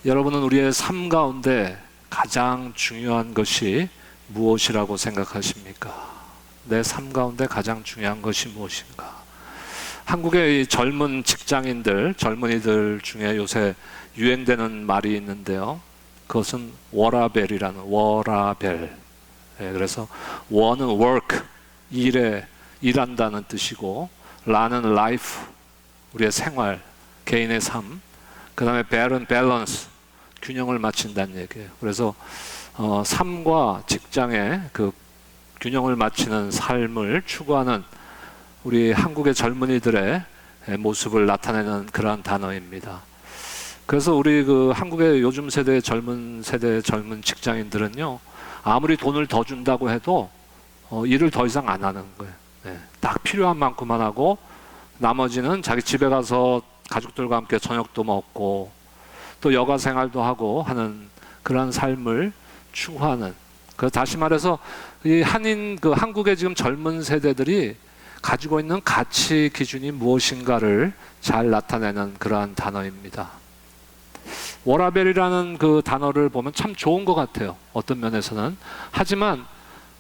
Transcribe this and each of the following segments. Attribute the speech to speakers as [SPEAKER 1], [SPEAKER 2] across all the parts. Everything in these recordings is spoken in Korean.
[SPEAKER 1] 여러분은 우리의 삶 가운데 가장 중요한 것이 무엇이라고 생각하십니까? 내 삶 가운데 가장 중요한 것이 무엇인가? 한국의 젊은 직장인들, 젊은이들 중에 요새 유행되는 말이 있는데요. 그것은 워라벨이라는, 워라벨. 그래서 워는 work, 일한다는 뜻이고, 라는 life, 우리의 생활, 개인의 삶, 그 다음에 벨은 밸런스, 균형을 맞춘다는 얘기예요. 그래서 삶과 직장의 그 균형을 맞추는 삶을 추구하는 우리 한국의 젊은이들의 모습을 나타내는 그러한 단어입니다. 그래서 우리 그 한국의 요즘 세대 젊은 직장인들은요, 아무리 돈을 더 준다고 해도 일을 더 이상 안 하는 거예요. 딱 필요한 만큼만 하고 나머지는 자기 집에 가서 가족들과 함께 저녁도 먹고 또 여가 생활도 하고 하는 그런 삶을 추구하는. 그 다시 말해서 이 한국의 지금 젊은 세대들이 가지고 있는 가치 기준이 무엇인가를 잘 나타내는 그러한 단어입니다. 워라벨이라는 그 단어를 보면 참 좋은 것 같아요. 어떤 면에서는. 하지만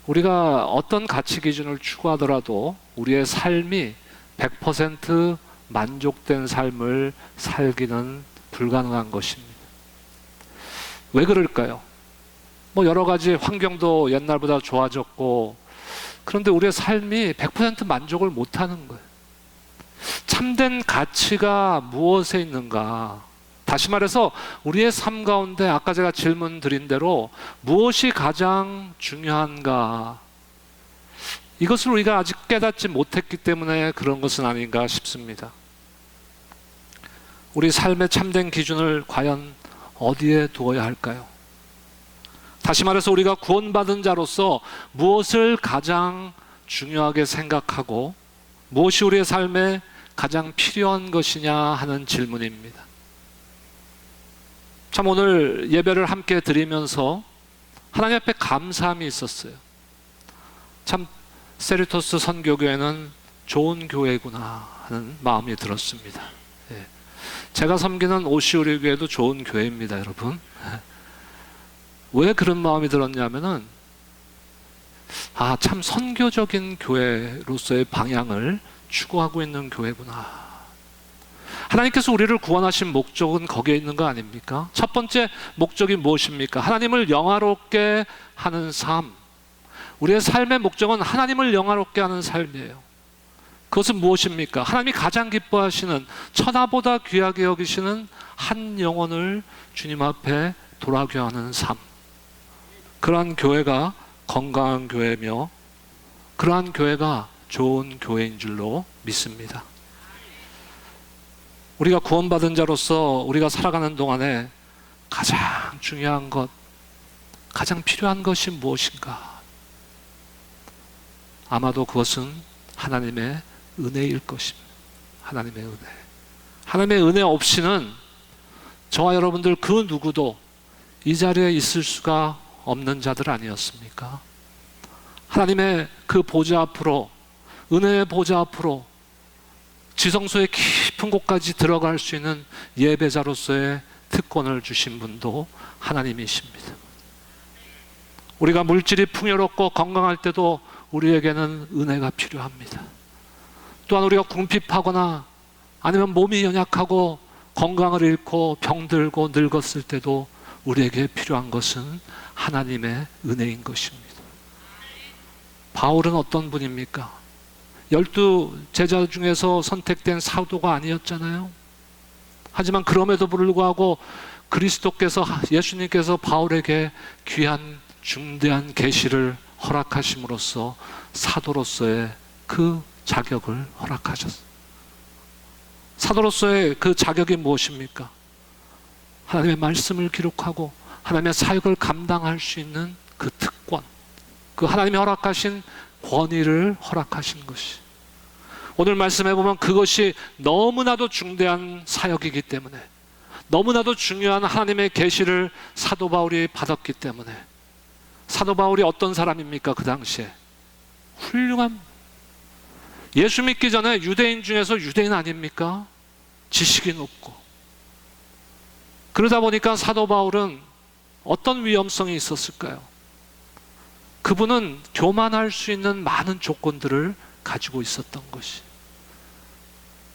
[SPEAKER 1] 우리가 어떤 가치 기준을 추구하더라도 우리의 삶이 100% 만족된 삶을 살기는 불가능한 것입니다. 왜 그럴까요? 여러 가지 환경도 옛날보다 좋아졌고, 그런데 우리의 삶이 100% 만족을 못하는 거예요. 참된 가치가 무엇에 있는가? 다시 말해서 우리의 삶 가운데 아까 제가 질문 드린 대로 무엇이 가장 중요한가? 이것을 우리가 아직 깨닫지 못했기 때문에 그런 것은 아닌가 싶습니다. 우리 삶의 참된 기준을 과연 어디에 두어야 할까요? 다시 말해서 우리가 구원받은 자로서 무엇을 가장 중요하게 생각하고 무엇이 우리의 삶에 가장 필요한 것이냐 하는 질문입니다. 참 오늘 예배를 함께 드리면서 하나님 앞에 감사함이 있었어요. 참 세리토스 선교교회는 좋은 교회구나 하는 마음이 들었습니다. 제가 섬기는 오시우리 교회도 좋은 교회입니다, 여러분. 왜 그런 마음이 들었냐면은 참 선교적인 교회로서의 방향을 추구하고 있는 교회구나. 하나님께서 우리를 구원하신 목적은 거기에 있는 거 아닙니까? 첫 번째 목적이 무엇입니까? 하나님을 영화롭게 하는 삶. 우리의 삶의 목적은 하나님을 영화롭게 하는 삶이에요. 그것은 무엇입니까? 하나님이 가장 기뻐하시는, 천하보다 귀하게 여기시는 한 영혼을 주님 앞에 돌아오게 하는 삶. 그러한 교회가 건강한 교회며 그러한 교회가 좋은 교회인 줄로 믿습니다. 우리가 구원받은 자로서 우리가 살아가는 동안에 가장 중요한 것, 가장 필요한 것이 무엇인가? 아마도 그것은 하나님의 은혜일 것입니다. 하나님의 은혜. 하나님의 은혜 없이는 저와 여러분들 그 누구도 이 자리에 있을 수가 없는 자들 아니었습니까? 하나님의 그 보좌 앞으로, 은혜의 보좌 앞으로 지성소의 깊은 곳까지 들어갈 수 있는 예배자로서의 특권을 주신 분도 하나님이십니다. 우리가 물질이 풍요롭고 건강할 때도 우리에게는 은혜가 필요합니다. 또한 우리가 궁핍하거나 아니면 몸이 연약하고 건강을 잃고 병들고 늙었을 때도 우리에게 필요한 것은 하나님의 은혜인 것입니다. 바울은 어떤 분입니까? 12 제자 중에서 선택된 사도가 아니었잖아요. 하지만 그럼에도 불구하고 그리스도께서, 예수님께서 바울에게 귀한 중대한 계시를 허락하심으로써 사도로서의 그 자격을 허락하셨어요. 사도로서의 그 자격이 무엇입니까? 하나님의 말씀을 기록하고 하나님의 사역을 감당할 수 있는 그 특권, 그 하나님이 허락하신 권위를 허락하신 것이, 오늘 말씀해 보면 그것이 너무나도 중대한 사역이기 때문에, 너무나도 중요한 하나님의 계시를 사도 바울이 받았기 때문에, 사도 바울이 어떤 사람입니까? 그 당시에 훌륭한, 예수 믿기 전에 유대인 중에서 유대인 아닙니까? 지식이 높고 그러다 보니까 사도 바울은 어떤 위험성이 있었을까요? 그분은 교만할 수 있는 많은 조건들을 가지고 있었던 것이.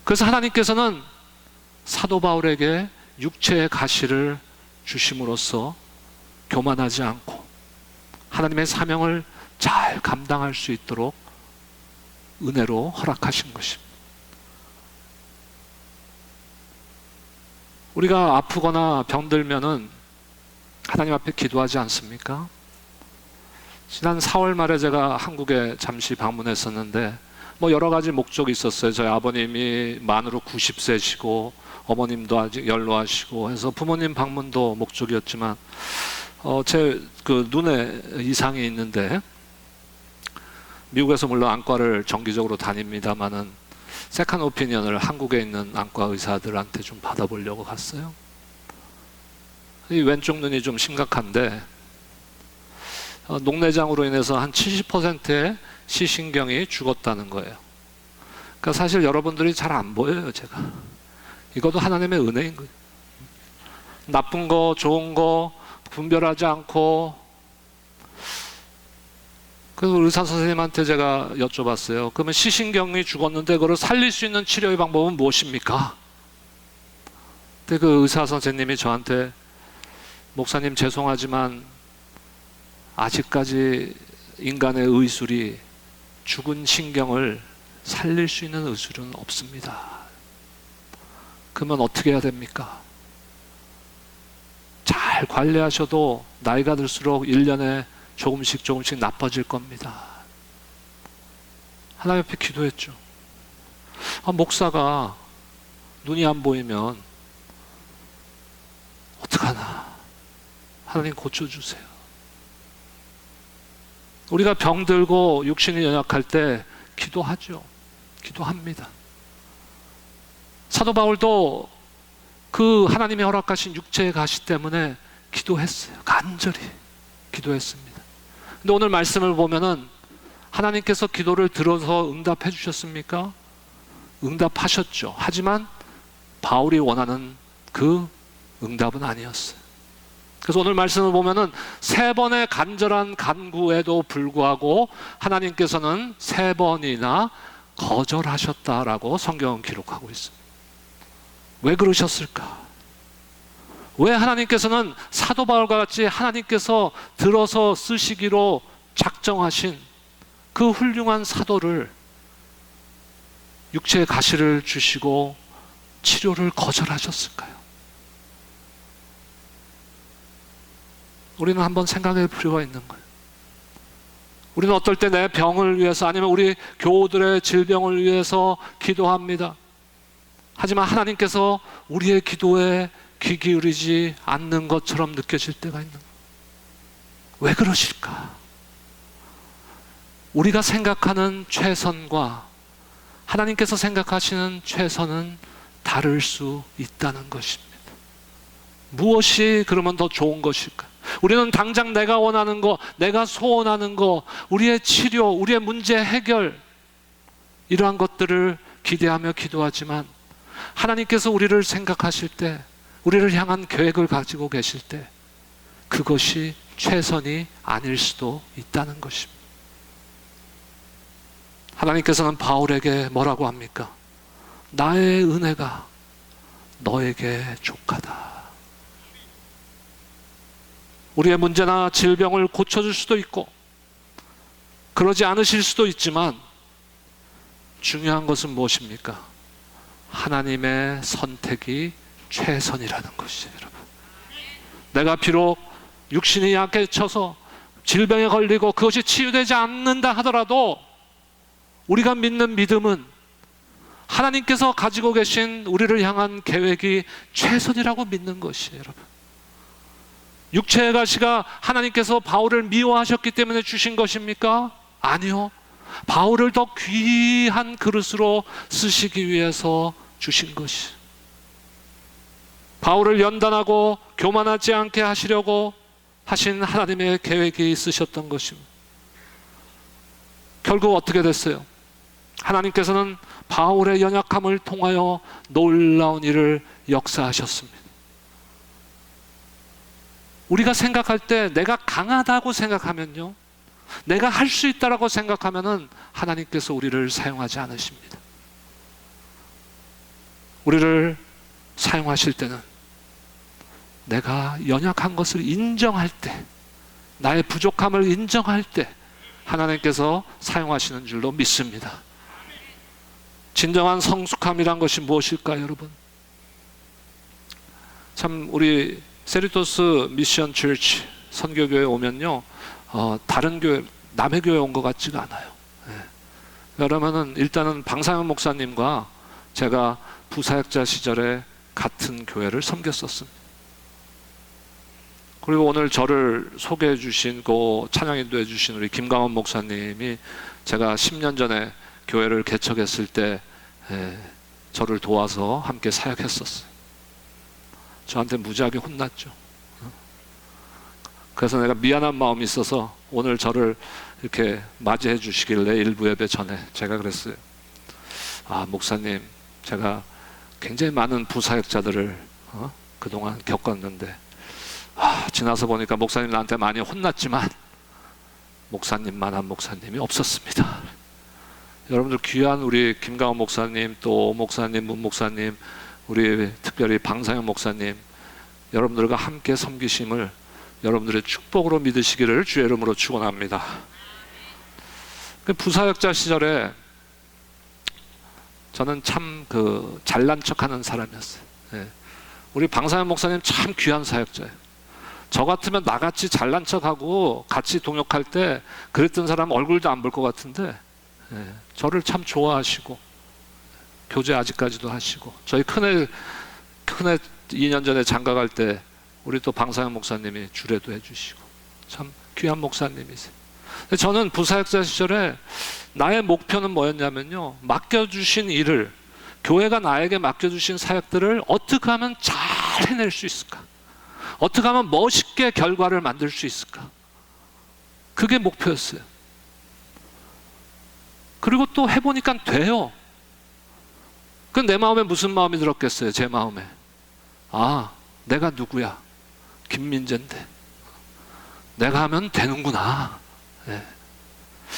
[SPEAKER 1] 그래서 하나님께서는 사도 바울에게 육체의 가시를 주심으로써 교만하지 않고 하나님의 사명을 잘 감당할 수 있도록 은혜로 허락하신 것입니다. 우리가 아프거나 병들면은 하나님 앞에 기도하지 않습니까? 지난 4월 말에 제가 한국에 잠시 방문했었는데 여러 가지 목적이 있었어요. 저희 아버님이 만으로 90세시고 어머님도 아직 연로하시고 해서 부모님 방문도 목적이었지만 제 눈에 이상이 있는데 미국에서 물론 안과를 정기적으로 다닙니다만은 세컨 오피니언을 한국에 있는 안과 의사들한테 좀 받아보려고 갔어요. 이 왼쪽 눈이 좀 심각한데 녹내장으로 인해서 한 70%의 시신경이 죽었다는 거예요. 그러니까 사실 여러분들이 잘 안 보여요, 제가. 이것도 하나님의 은혜인 거예요. 나쁜 거, 좋은 거 분별하지 않고. 그래서 의사 선생님한테 제가 여쭤봤어요. 그러면 시신경이 죽었는데 그걸 살릴 수 있는 치료의 방법은 무엇입니까? 근데 그 의사 선생님이 저한테 목사님 죄송하지만 아직까지 인간의 의술이 죽은 신경을 살릴 수 있는 의술은 없습니다. 그러면 어떻게 해야 됩니까? 잘 관리하셔도 나이가 들수록 1년에 조금씩 나빠질 겁니다. 하나님 앞에 기도했죠. 목사가 눈이 안 보이면 어떡하나. 하나님 고쳐주세요. 우리가 병들고 육신이 연약할 때 기도하죠. 기도합니다. 사도 바울도 그 하나님의 허락하신 육체의 가시 때문에 기도했어요. 간절히 기도했습니다. 근데 오늘 말씀을 보면은 하나님께서 기도를 들어서 응답해 주셨습니까? 응답하셨죠. 하지만 바울이 원하는 그 응답은 아니었어요. 그래서 오늘 말씀을 보면은 3번의 간절한 간구에도 불구하고 하나님께서는 3번이나 거절하셨다라고 성경은 기록하고 있습니다. 왜 그러셨을까? 왜 하나님께서는 사도 바울과 같이 하나님께서 들어서 쓰시기로 작정하신 그 훌륭한 사도를 육체의 가시를 주시고 치료를 거절하셨을까요? 우리는 한번 생각할 필요가 있는 거예요. 우리는 어떨 때 내 병을 위해서 아니면 우리 교우들의 질병을 위해서 기도합니다. 하지만 하나님께서 우리의 기도에 귀 기울이지 않는 것처럼 느껴질 때가 있는 거예요. 왜 그러실까? 우리가 생각하는 최선과 하나님께서 생각하시는 최선은 다를 수 있다는 것입니다. 무엇이 그러면 더 좋은 것일까? 우리는 당장 내가 원하는 거, 내가 소원하는 거, 우리의 치료, 우리의 문제 해결, 이러한 것들을 기대하며 기도하지만 하나님께서 우리를 생각하실 때, 우리를 향한 계획을 가지고 계실 때 그것이 최선이 아닐 수도 있다는 것입니다. 하나님께서는 바울에게 뭐라고 합니까? 나의 은혜가 너에게 족하다. 우리의 문제나 질병을 고쳐줄 수도 있고 그러지 않으실 수도 있지만 중요한 것은 무엇입니까? 하나님의 선택이 최선이라는 것이죠, 여러분. 내가 비록 육신이 약해져서 질병에 걸리고 그것이 치유되지 않는다 하더라도 우리가 믿는 믿음은 하나님께서 가지고 계신 우리를 향한 계획이 최선이라고 믿는 것이에요, 여러분. 육체의 가시가 하나님께서 바울을 미워하셨기 때문에 주신 것입니까? 아니요. 바울을 더 귀한 그릇으로 쓰시기 위해서 주신 것이. 바울을 연단하고 교만하지 않게 하시려고 하신 하나님의 계획이 있으셨던 것입니다. 결국 어떻게 됐어요? 하나님께서는 바울의 연약함을 통하여 놀라운 일을 역사하셨습니다. 우리가 생각할 때 내가 강하다고 생각하면요, 내가 할 수 있다라고 생각하면은 하나님께서 우리를 사용하지 않으십니다. 우리를 사용하실 때는 내가 연약한 것을 인정할 때, 나의 부족함을 인정할 때 하나님께서 사용하시는 줄로 믿습니다. 진정한 성숙함이란 것이 무엇일까요, 여러분? 참 우리 세리토스 미션 처치 선교교회 오면요, 다른 교회, 남의 교회 온 것 같지가 않아요. 그러면은 일단은 방상현 목사님과 제가 부사역자 시절에 같은 교회를 섬겼었습니다. 그리고 오늘 저를 소개해 주신, 찬양 인도해 주신 우리 김강원 목사님이 제가 10년 전에 교회를 개척했을 때 저를 도와서 함께 사역했었어요. 저한테 무지하게 혼났죠. 그래서 내가 미안한 마음이 있어서 오늘 저를 이렇게 맞이해 주시길래 일부 예배 전에 제가 그랬어요. 목사님, 제가 굉장히 많은 부사역자들을 그동안 겪었는데 지나서 보니까 목사님 나한테 많이 혼났지만 목사님만한 목사님이 없었습니다. 여러분들 귀한 우리 김강원 목사님, 또 목사님, 문 목사님, 우리 특별히 방상현 목사님, 여러분들과 함께 섬기심을 여러분들의 축복으로 믿으시기를 주의 이름으로 축원합니다. 부사역자 시절에 저는 참 잘난 척하는 사람이었어요. 우리 방상현 목사님 참 귀한 사역자예요. 저 같으면 나같이 잘난 척하고 같이 동역할 때 그랬던 사람 얼굴도 안 볼 것 같은데 저를 참 좋아하시고 교제 아직까지도 하시고, 저희 큰애 2년 전에 장가 갈 때 우리 또 방상현 목사님이 주례도 해주시고 참 귀한 목사님이세요. 저는 부사역자 시절에 나의 목표는 뭐였냐면요, 맡겨주신 일을, 교회가 나에게 맡겨주신 사역들을 어떻게 하면 잘 해낼 수 있을까, 어떻게 하면 멋있게 결과를 만들 수 있을까, 그게 목표였어요. 그리고 또 해보니까 돼요. 그 내 마음에 무슨 마음이 들었겠어요? 제 마음에 내가 누구야? 김민재인데 내가 하면 되는구나.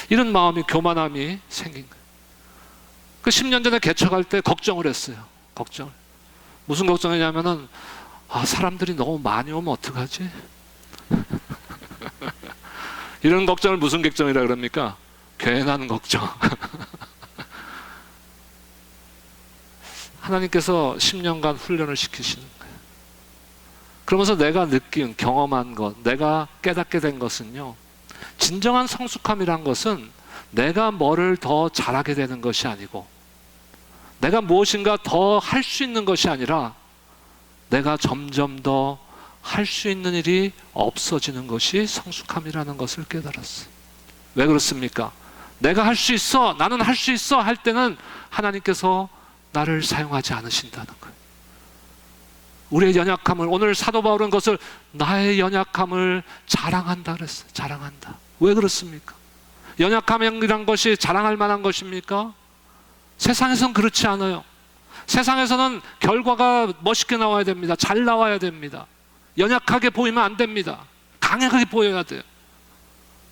[SPEAKER 1] 이런 마음이, 교만함이 생긴 거예요. 그 10년 전에 개척할 때 걱정을 했어요. 걱정을. 무슨 걱정이냐면은 사람들이 너무 많이 오면 어떡하지? 이런 걱정을 무슨 걱정이라 그럽니까? 괜한 걱정. 하나님께서 10년간 훈련을 시키시는 거예요. 그러면서 내가 느낀, 경험한 것, 내가 깨닫게 된 것은요, 진정한 성숙함이란 것은 내가 뭐를 더 잘하게 되는 것이 아니고, 내가 무엇인가 더 할 수 있는 것이 아니라 내가 점점 더 할 수 있는 일이 없어지는 것이 성숙함이라는 것을 깨달았어요. 왜 그렇습니까? 내가 할 수 있어, 나는 할 수 있어 할 때는 하나님께서 나를 사용하지 않으신다는 거예요. 우리의 연약함을, 오늘 사도 바울은 그것을 나의 연약함을 자랑한다 그랬어요. 자랑한다. 왜 그렇습니까? 연약함이란 것이 자랑할 만한 것입니까? 세상에서는 그렇지 않아요. 세상에서는 결과가 멋있게 나와야 됩니다. 잘 나와야 됩니다. 연약하게 보이면 안 됩니다. 강하게 보여야 돼요.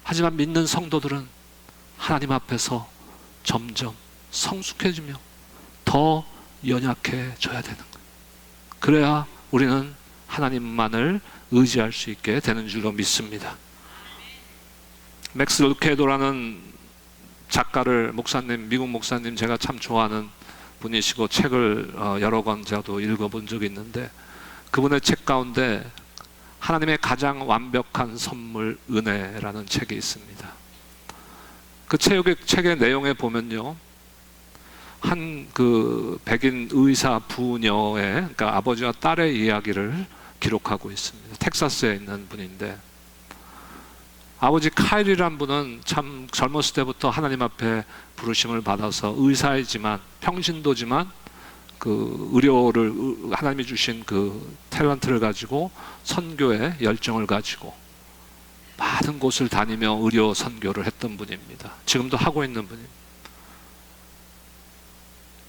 [SPEAKER 1] 하지만 믿는 성도들은 하나님 앞에서 점점 성숙해지며 더 연약해져야 되는 거예요. 그래야 우리는 하나님만을 의지할 수 있게 되는 줄로 믿습니다. 맥스 루케도라는 작가를, 목사님, 미국 목사님 제가 참 좋아하는 분이시고 책을 여러 권 저도 읽어본 적이 있는데, 그분의 책 가운데 하나님의 가장 완벽한 선물 은혜라는 책이 있습니다. 그 책의 내용에 보면요, 한 백인 의사 부녀의, 그러니까 아버지와 딸의 이야기를 기록하고 있습니다. 텍사스에 있는 분인데, 아버지 카일이란 분은 참 젊었을 때부터 하나님 앞에 부르심을 받아서 의사이지만, 평신도지만 의료를, 하나님이 주신 탤런트를 가지고 선교에 열정을 가지고 많은 곳을 다니며 의료 선교를 했던 분입니다. 지금도 하고 있는 분입니다.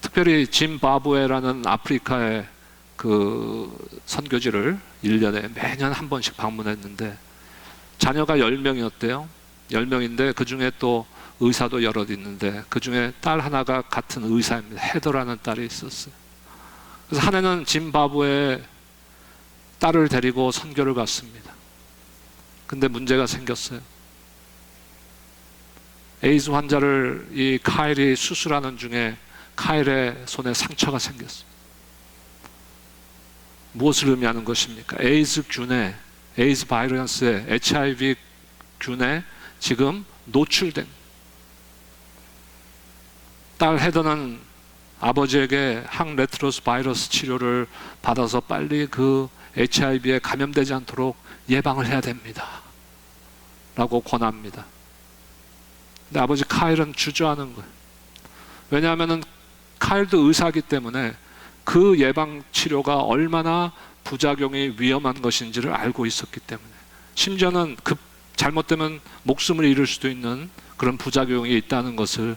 [SPEAKER 1] 특별히 짐바브웨라는 아프리카의 그 선교지를 1년에 매년 한 번씩 방문했는데 자녀가 10명이었대요. 10명인데 그 중에 또 의사도 여럿 있는데 그 중에 딸 하나가 같은 의사입니다. 헤더라는 딸이 있었어요. 그래서 한 해는 짐바브웨에 딸을 데리고 선교를 갔습니다. 근데 문제가 생겼어요. 에이즈 환자를 이 카일이 수술하는 중에 카일의 손에 상처가 생겼어요. 무엇을 의미하는 것입니까? 에이즈 바이러스에 HIV 균에 지금 노출된, 딸 헤더는 아버지에게 항레트로스 바이러스 치료를 받아서 빨리 그 HIV에 감염되지 않도록 예방을 해야 됩니다 라고 권합니다. 근데 아버지 카일은 주저하는 거예요. 왜냐하면 카일도 의사이기 때문에 그 예방 치료가 얼마나 부작용이 위험한 것인지를 알고 있었기 때문에, 심지어는 잘못되면 목숨을 잃을 수도 있는 그런 부작용이 있다는 것을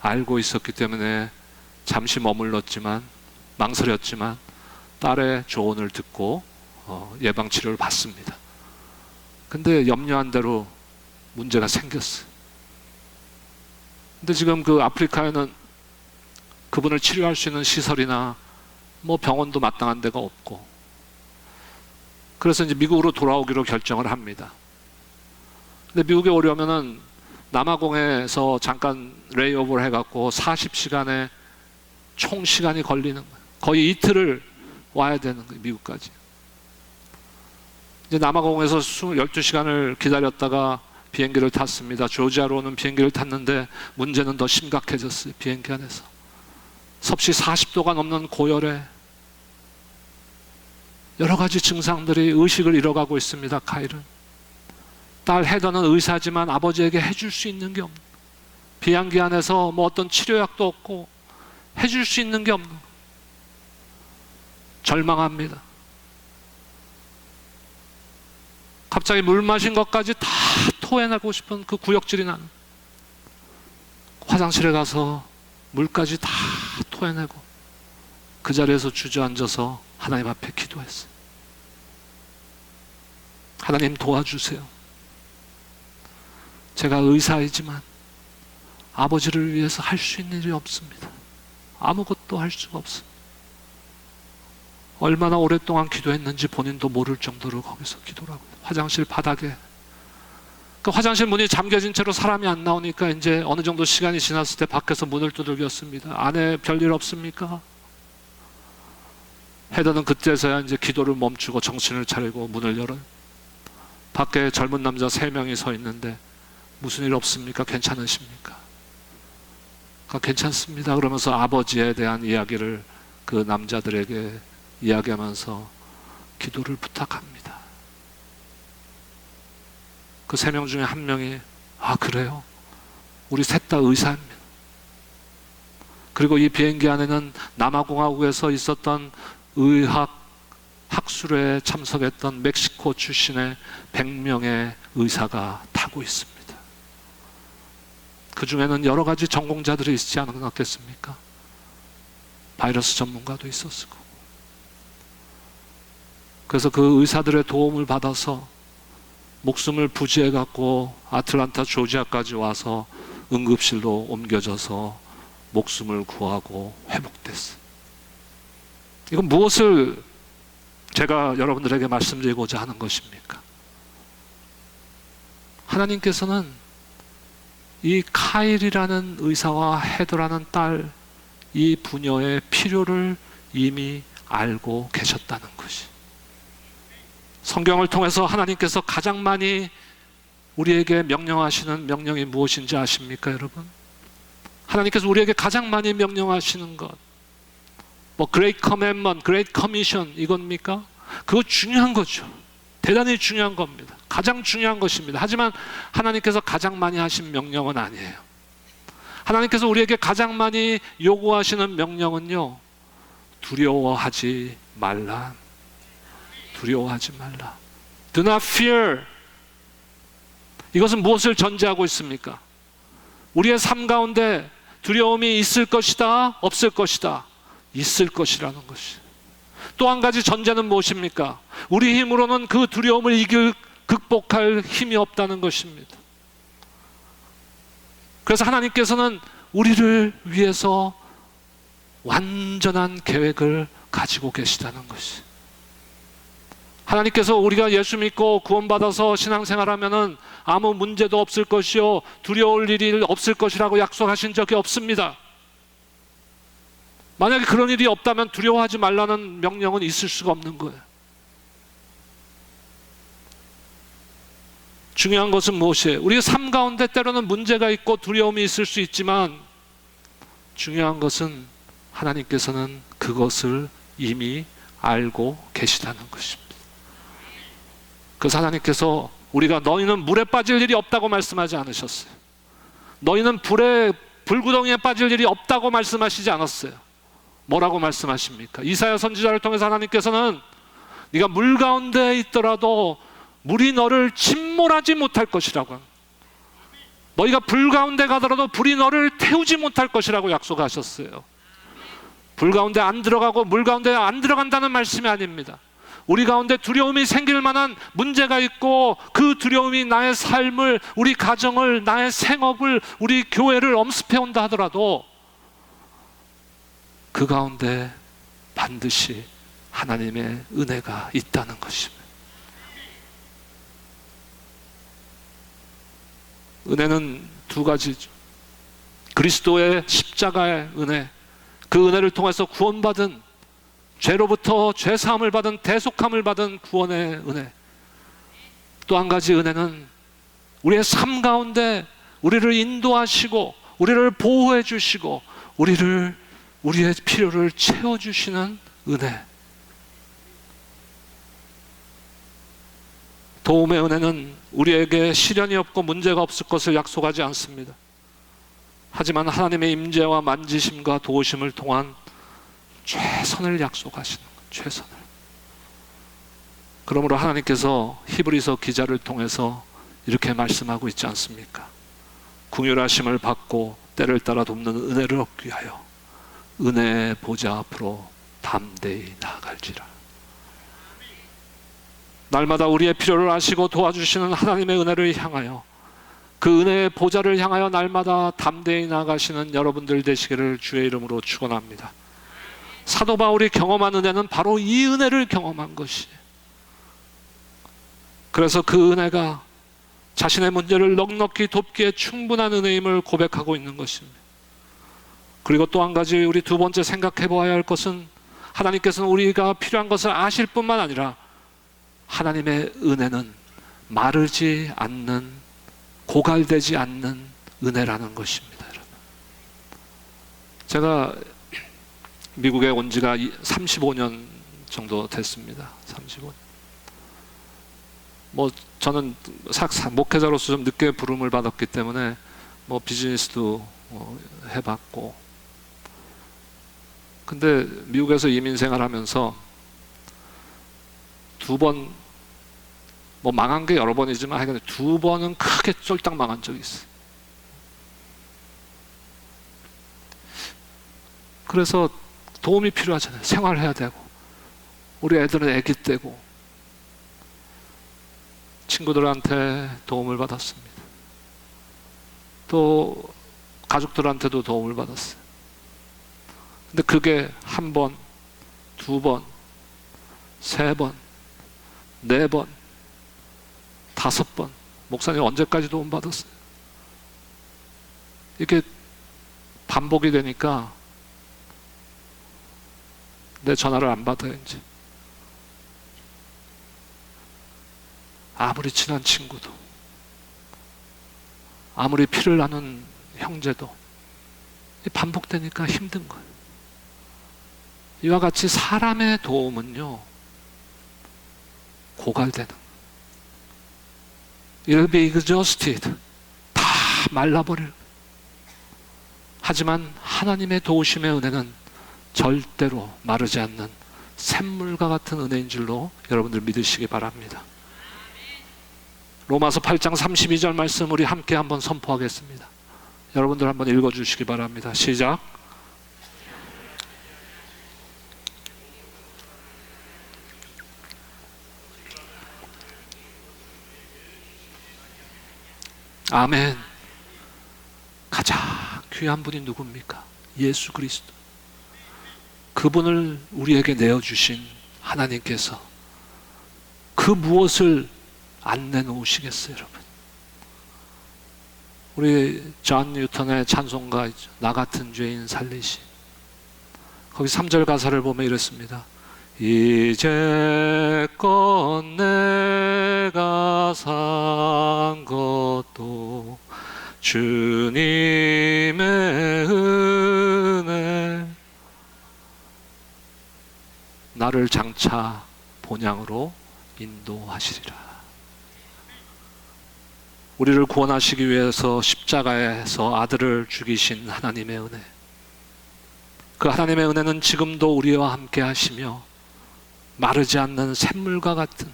[SPEAKER 1] 알고 있었기 때문에 잠시 머물렀지만, 망설였지만 딸의 조언을 듣고 예방 치료를 받습니다. 근데 염려한 대로 문제가 생겼어요. 근데 지금 그 아프리카에는 그분을 치료할 수 있는 시설이나 뭐 병원도 마땅한 데가 없고, 그래서 이제 미국으로 돌아오기로 결정을 합니다. 근데 미국에 오려면은 남아공에서 잠깐 레이오버를 해갖고 40시간의 총 시간이 걸리는 거예요. 거의 이틀을 와야 되는 거예요, 미국까지. 이제 남아공에서 12시간을 기다렸다가 비행기를 탔습니다. 조지아로 오는 비행기를 탔는데 문제는 더 심각해졌어요. 비행기 안에서 섭씨 40도가 넘는 고열에 여러 가지 증상들이, 의식을 잃어가고 있습니다. 카일은. 딸 헤더는 의사지만 아버지에게 해줄 수 있는 게 없는, 비행기 안에서 뭐 어떤 치료약도 없고 해줄 수 있는 게 없는, 절망합니다. 갑자기 물 마신 것까지 다 토해내고 싶은 그 구역질이 나는, 화장실에 가서 물까지 다 토해내고 그 자리에서 주저앉아서 하나님 앞에 기도했어요. 하나님 도와주세요. 제가 의사이지만 아버지를 위해서 할 수 있는 일이 없습니다. 아무것도 할 수가 없습니다. 얼마나 오랫동안 기도했는지 본인도 모를 정도로 거기서 기도를 하고, 화장실 바닥에, 그 화장실 문이 잠겨진 채로 사람이 안 나오니까 이제 어느 정도 시간이 지났을 때 밖에서 문을 두들겼습니다. 안에 별일 없습니까? 헤더는 그때서야 이제 기도를 멈추고 정신을 차리고 문을 열어요. 밖에 젊은 남자 3명이 서 있는데 무슨 일 없습니까? 괜찮으십니까? 괜찮습니다. 그러면서 아버지에 대한 이야기를 그 남자들에게 이야기하면서 기도를 부탁합니다. 그 3명 중에 한 명이, 아 그래요? 우리 셋 다 의사입니다. 그리고 이 비행기 안에는 남아공화국에서 있었던 의학 학술회에 참석했던 멕시코 출신의 100명의 의사가 타고 있습니다. 그 중에는 여러 가지 전공자들이 있지 않았겠습니까? 바이러스 전문가도 있었을 거고. 그래서 그 의사들의 도움을 받아서 목숨을 부지해 갖고 아틀란타 조지아까지 와서 응급실로 옮겨져서 목숨을 구하고 회복됐어요. 이건 무엇을 제가 여러분들에게 말씀드리고자 하는 것입니까? 하나님께서는 이 카일이라는 의사와 헤더라는 딸, 이 부녀의 필요를 이미 알고 계셨다는 것이, 성경을 통해서 하나님께서 가장 많이 우리에게 명령하시는 명령이 무엇인지 아십니까, 여러분? 하나님께서 우리에게 가장 많이 명령하시는 것, 뭐 Great Commandment, Great Commission 이겁니까? 그거 중요한 거죠. 대단히 중요한 겁니다. 가장 중요한 것입니다. 하지만 하나님께서 가장 많이 하신 명령은 아니에요. 하나님께서 우리에게 가장 많이 요구하시는 명령은요, 두려워하지 말라. 두려워하지 말라. Do not fear. 이것은 무엇을 전제하고 있습니까? 우리의 삶 가운데 두려움이 있을 것이다, 없을 것이다? 있을 것이라는 것이. 또 한 가지 전제는 무엇입니까? 우리 힘으로는 그 두려움을 극복할 힘이 없다는 것입니다. 그래서 하나님께서는 우리를 위해서 완전한 계획을 가지고 계시다는 것이, 하나님께서 우리가 예수 믿고 구원받아서 신앙생활하면은 아무 문제도 없을 것이요 두려울 일이 없을 것이라고 약속하신 적이 없습니다. 만약에 그런 일이 없다면 두려워하지 말라는 명령은 있을 수가 없는 거예요. 중요한 것은 무엇이에요? 우리 삶 가운데 때로는 문제가 있고 두려움이 있을 수 있지만 중요한 것은 하나님께서는 그것을 이미 알고 계시다는 것입니다. 그래서 하나님께서 우리가 너희는 물에 빠질 일이 없다고 말씀하지 않으셨어요. 너희는 불구덩이에 빠질 일이 없다고 말씀하시지 않았어요. 뭐라고 말씀하십니까? 이사야 선지자를 통해서 하나님께서는 네가 물 가운데 있더라도 물이 너를 침몰하지 못할 것이라고, 너희가 불 가운데 가더라도 불이 너를 태우지 못할 것이라고 약속하셨어요. 불 가운데 안 들어가고 물 가운데 안 들어간다는 말씀이 아닙니다. 우리 가운데 두려움이 생길 만한 문제가 있고 그 두려움이 나의 삶을, 우리 가정을, 나의 생업을, 우리 교회를 엄습해 온다 하더라도 그 가운데 반드시 하나님의 은혜가 있다는 것입니다. 은혜는 두 가지죠. 그리스도의 십자가의 은혜, 그 은혜를 통해서 구원받은, 죄로부터 죄사함을 받은, 대속함을 받은 구원의 은혜. 또 한 가지 은혜는 우리의 삶 가운데 우리를 인도하시고 우리를 보호해 주시고 우리의 필요를 채워주시는 은혜. 도움의 은혜는 우리에게 시련이 없고 문제가 없을 것을 약속하지 않습니다. 하지만 하나님의 임재와 만지심과 도우심을 통한 최선을 약속하시는 것, 최선을. 그러므로 하나님께서 히브리서 기자를 통해서 이렇게 말씀하고 있지 않습니까? 긍휼하심을 받고 때를 따라 돕는 은혜를 얻기 위하여 은혜의 보좌 앞으로 담대히 나아갈지라. 날마다 우리의 필요를 아시고 도와주시는 하나님의 은혜를 향하여, 그 은혜의 보좌를 향하여 날마다 담대히 나아가시는 여러분들 되시기를 주의 이름으로 축원합니다. 사도 바울이 경험한 은혜는 바로 이 은혜를 경험한 것이에요. 그래서 그 은혜가 자신의 문제를 넉넉히 돕기에 충분한 은혜임을 고백하고 있는 것입니다. 그리고 또 한 가지, 우리 두 번째 생각해 보아야 할 것은, 하나님께서는 우리가 필요한 것을 아실 뿐만 아니라 하나님의 은혜는 마르지 않는, 고갈되지 않는 은혜라는 것입니다. 여러분, 제가 미국에 온 지가 35년 정도 됐습니다. 35년. 저는 목회자로서 좀 늦게 부름을 받았기 때문에 비즈니스도 해봤고, 근데 미국에서 이민 생활하면서 두 번, 망한 게 여러 번이지만 하여간 두 번은 크게 쫄딱 망한 적이 있어요. 그래서 도움이 필요하잖아요. 생활해야 되고, 우리 애들은 애기 때고, 친구들한테 도움을 받았습니다. 또 가족들한테도 도움을 받았어요. 근데 그게 한 번, 두 번, 세 번, 네 번, 다섯 번, 목사님 언제까지 도움 받았어요? 이렇게 반복이 되니까 내 전화를 안 받아요, 이제. 아무리 친한 친구도, 아무리 피를 나눈 형제도 반복되니까 힘든 거예요. 이와 같이 사람의 도움은요, 고갈되는, It'll be exhausted, 다 말라버릴. 하지만 하나님의 도우심의 은혜는 절대로 마르지 않는 샘물과 같은 은혜인 줄로 여러분들 믿으시기 바랍니다. 로마서 8장 32절 말씀 우리 함께 한번 선포하겠습니다. 여러분들 한번 읽어주시기 바랍니다. 시작. 아멘. 가장 귀한 분이 누굽니까? 예수 그리스도. 그분을 우리에게 내어주신 하나님께서 그 무엇을 안 내놓으시겠어요, 여러분? 우리 존 뉴턴의 찬송가 있죠. 나 같은 죄인 살리시. 거기 3절 가사를 보면 이렇습니다. 이제껏 내가 산 것도 주님의 은혜, 나를 장차 본향으로 인도하시리라. 우리를 구원하시기 위해서 십자가에서 아들을 죽이신 하나님의 은혜, 그 하나님의 은혜는 지금도 우리와 함께 하시며 마르지 않는 샘물과 같은,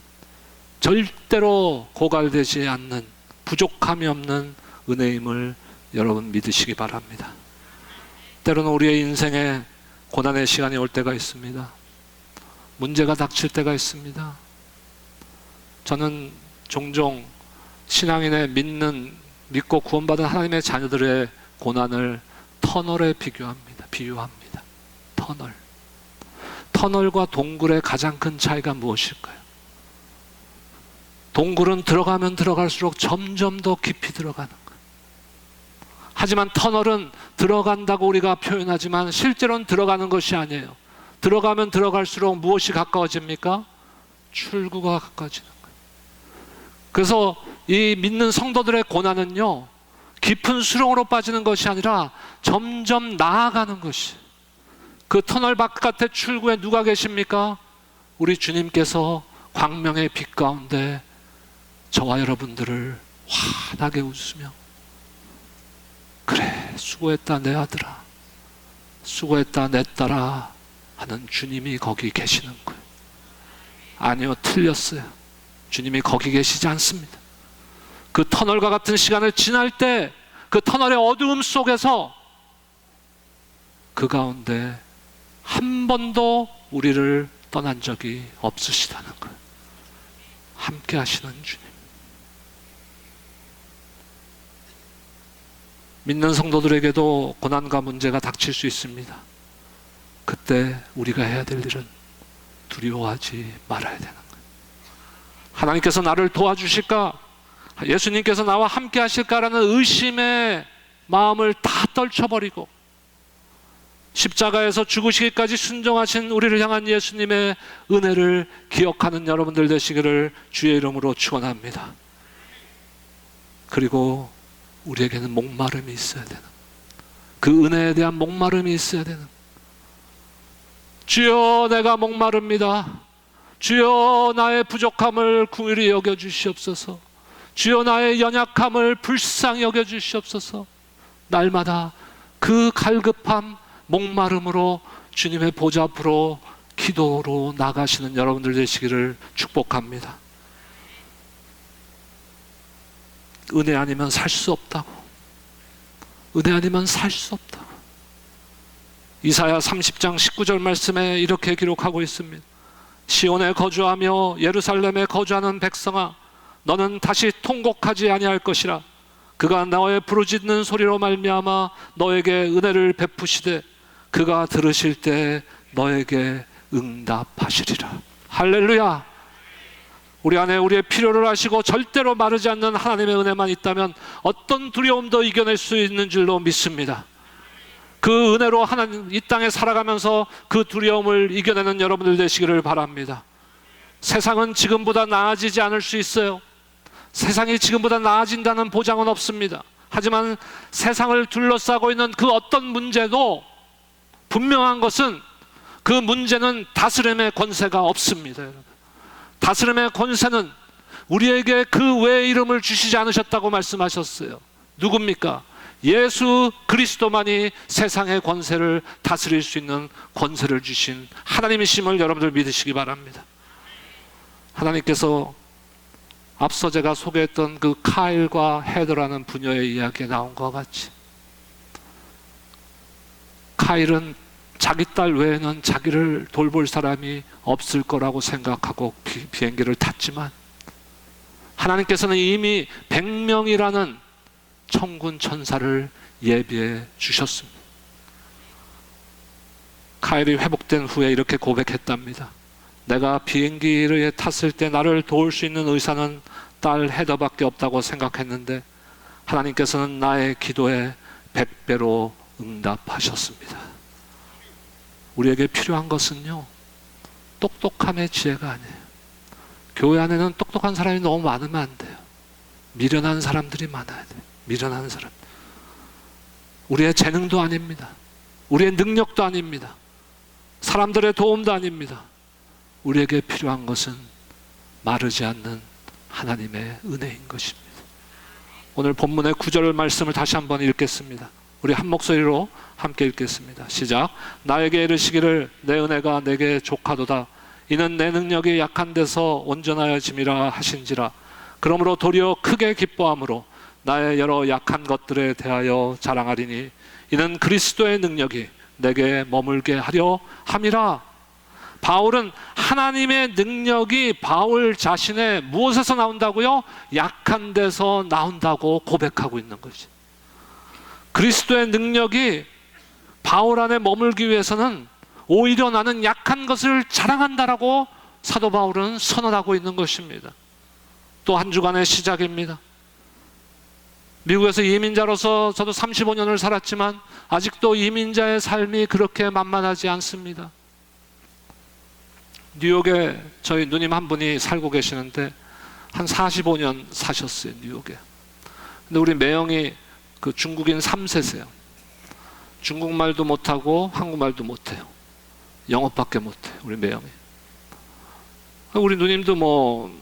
[SPEAKER 1] 절대로 고갈되지 않는, 부족함이 없는 은혜임을 여러분 믿으시기 바랍니다. 때로는 우리의 인생에 고난의 시간이 올 때가 있습니다. 문제가 닥칠 때가 있습니다. 저는 종종 신앙인의 믿고 구원받은 하나님의 자녀들의 고난을 터널에 비유합니다. 터널과 동굴의 가장 큰 차이가 무엇일까요? 동굴은 들어가면 들어갈수록 점점 더 깊이 들어가는 거예요. 하지만 터널은 들어간다고 우리가 표현하지만 실제로는 들어가는 것이 아니에요. 들어가면 들어갈수록 무엇이 가까워집니까? 출구가 가까워지는 거예요. 그래서 이 믿는 성도들의 고난은요, 깊은 수렁으로 빠지는 것이 아니라 점점 나아가는 것이. 그 터널 바깥의 출구에 누가 계십니까? 우리 주님께서 광명의 빛 가운데 저와 여러분들을 환하게 웃으며, 그래 수고했다 내 아들아, 수고했다 내 딸아 하는 주님이 거기 계시는 거예요. 아니요, 틀렸어요. 주님이 거기 계시지 않습니다. 그 터널과 같은 시간을 지날 때 그 터널의 어두움 속에서 그 가운데 한 번도 우리를 떠난 적이 없으시다는 거예요. 함께 하시는 주님. 믿는 성도들에게도 고난과 문제가 닥칠 수 있습니다. 그때 우리가 해야 될 일은 두려워하지 말아야 되는 거예요. 하나님께서 나를 도와주실까? 예수님께서 나와 함께 하실까라는 의심의 마음을 다 떨쳐버리고 십자가에서 죽으시기까지 순종하신 우리를 향한 예수님의 은혜를 기억하는 여러분들 되시기를 주의 이름으로 축원합니다. 그리고 우리에게는 목마름이 있어야 되는, 그 은혜에 대한 목마름이 있어야 되는, 주여 내가 목마릅니다. 주여 나의 부족함을 긍휼히 여겨주시옵소서. 주여 나의 연약함을 불쌍히 여겨주시옵소서. 날마다 그 갈급함, 목마름으로 주님의 보좌 앞으로 기도로 나가시는 여러분들 되시기를 축복합니다. 은혜 아니면 살 수 없다고. 은혜 아니면 살 수 없다고. 이사야 30장 19절 말씀에 이렇게 기록하고 있습니다. 시온에 거주하며 예루살렘에 거주하는 백성아, 너는 다시 통곡하지 아니할 것이라. 그가 너의 부르짖는 소리로 말미암아 너에게 은혜를 베푸시되 그가 들으실 때 너에게 응답하시리라. 할렐루야. 우리 안에 우리의 필요를 아시고 절대로 마르지 않는 하나님의 은혜만 있다면 어떤 두려움도 이겨낼 수 있는 줄로 믿습니다. 그 은혜로 하나님 이 땅에 살아가면서 그 두려움을 이겨내는 여러분들 되시기를 바랍니다. 세상은 지금보다 나아지지 않을 수 있어요. 세상이 지금보다 나아진다는 보장은 없습니다. 하지만 세상을 둘러싸고 있는 그 어떤 문제도 분명한 것은 그 문제는 다스림의 권세가 없습니다. 다스림의 권세는 우리에게 그 외의 이름을 주시지 않으셨다고 말씀하셨어요. 누굽니까? 예수 그리스도만이 세상의 권세를 다스릴 수 있는 권세를 주신 하나님이심을 여러분들 믿으시기 바랍니다. 하나님께서 앞서 제가 소개했던 그 카일과 헤더라는 부녀의 이야기에 나온 것과 같이 카일은 자기 딸 외에는 자기를 돌볼 사람이 없을 거라고 생각하고 비행기를 탔지만 하나님께서는 이미 100명이라는 천군 천사를 예비해 주셨습니다. 카일이 회복된 후에 이렇게 고백했답니다. 내가 비행기를 탔을 때 나를 도울 수 있는 의사는 딸 헤더밖에 없다고 생각했는데 하나님께서는 나의 기도에 100배로 응답하셨습니다. 우리에게 필요한 것은요, 똑똑함의 지혜가 아니에요. 교회 안에는 똑똑한 사람이 너무 많으면 안 돼요. 미련한 사람들이 많아야 돼요. 미련한 사람. 우리의 재능도 아닙니다. 우리의 능력도 아닙니다. 사람들의 도움도 아닙니다. 우리에게 필요한 것은 마르지 않는 하나님의 은혜인 것입니다. 오늘 본문의 9절 말씀을 다시 한번 읽겠습니다. 우리 한 목소리로 함께 읽겠습니다. 시작. 나에게 이르시기를 내 은혜가 내게 족하도다. 이는 내 능력이 약한 데서 온전하여짐이라 하신지라. 그러므로 도리어 크게 기뻐함으로 나의 여러 약한 것들에 대하여 자랑하리니 이는 그리스도의 능력이 내게 머물게 하려 함이라. 바울은 하나님의 능력이 바울 자신의 무엇에서 나온다고요? 약한 데서 나온다고 고백하고 있는 거지. 그리스도의 능력이 바울 안에 머물기 위해서는 오히려 나는 약한 것을 자랑한다라고 사도 바울은 선언하고 있는 것입니다. 또 한 주간의 시작입니다. 미국에서 이민자로서 저도 35년을 살았지만 아직도 이민자의 삶이 그렇게 만만하지 않습니다. 뉴욕에 저희 누님 한 분이 살고 계시는데 한 45년 사셨어요, 뉴욕에. 근데 우리 매형이 그 중국인 3세세요. 중국말도 못하고 한국말도 못해요. 영어밖에 못해요, 우리 매형이. 우리 누님도 뭐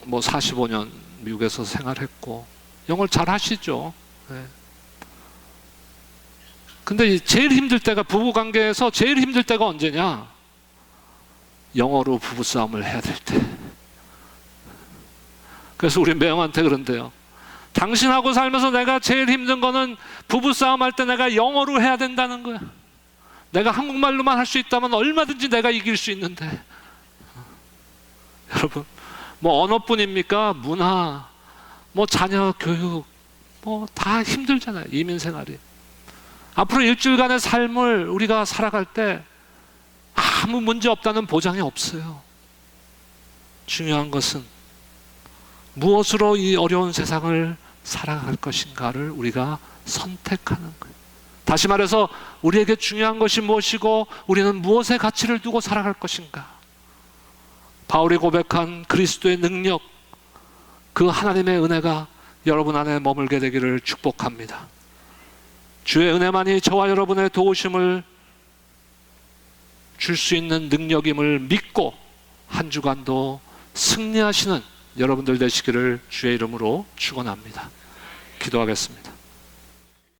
[SPEAKER 1] 45년 미국에서 생활했고 영어를 잘 하시죠. 네. 근데 제일 힘들 때가, 부부관계에서 제일 힘들 때가 언제냐? 영어로 부부싸움을 해야 될 때. 그래서 우리 매형한테 그런데요, 당신하고 살면서 내가 제일 힘든 거는 부부싸움 할 때 내가 영어로 해야 된다는 거야. 내가 한국말로만 할 수 있다면 얼마든지 내가 이길 수 있는데. 여러분, 뭐 언어뿐입니까? 문화, 뭐 자녀 교육, 뭐 다 힘들잖아요, 이민 생활이. 앞으로 일주일간의 삶을 우리가 살아갈 때 아무 문제 없다는 보장이 없어요. 중요한 것은 무엇으로 이 어려운 세상을 살아갈 것인가를 우리가 선택하는 거예요. 다시 말해서 우리에게 중요한 것이 무엇이고 우리는 무엇에 가치를 두고 살아갈 것인가. 바울이 고백한 그리스도의 능력, 그 하나님의 은혜가 여러분 안에 머물게 되기를 축복합니다. 주의 은혜만이 저와 여러분의 도우심을 줄 수 있는 능력임을 믿고 한 주간도 승리하시는 여러분들 되시기를 주의 이름으로 축원합니다. 기도하겠습니다.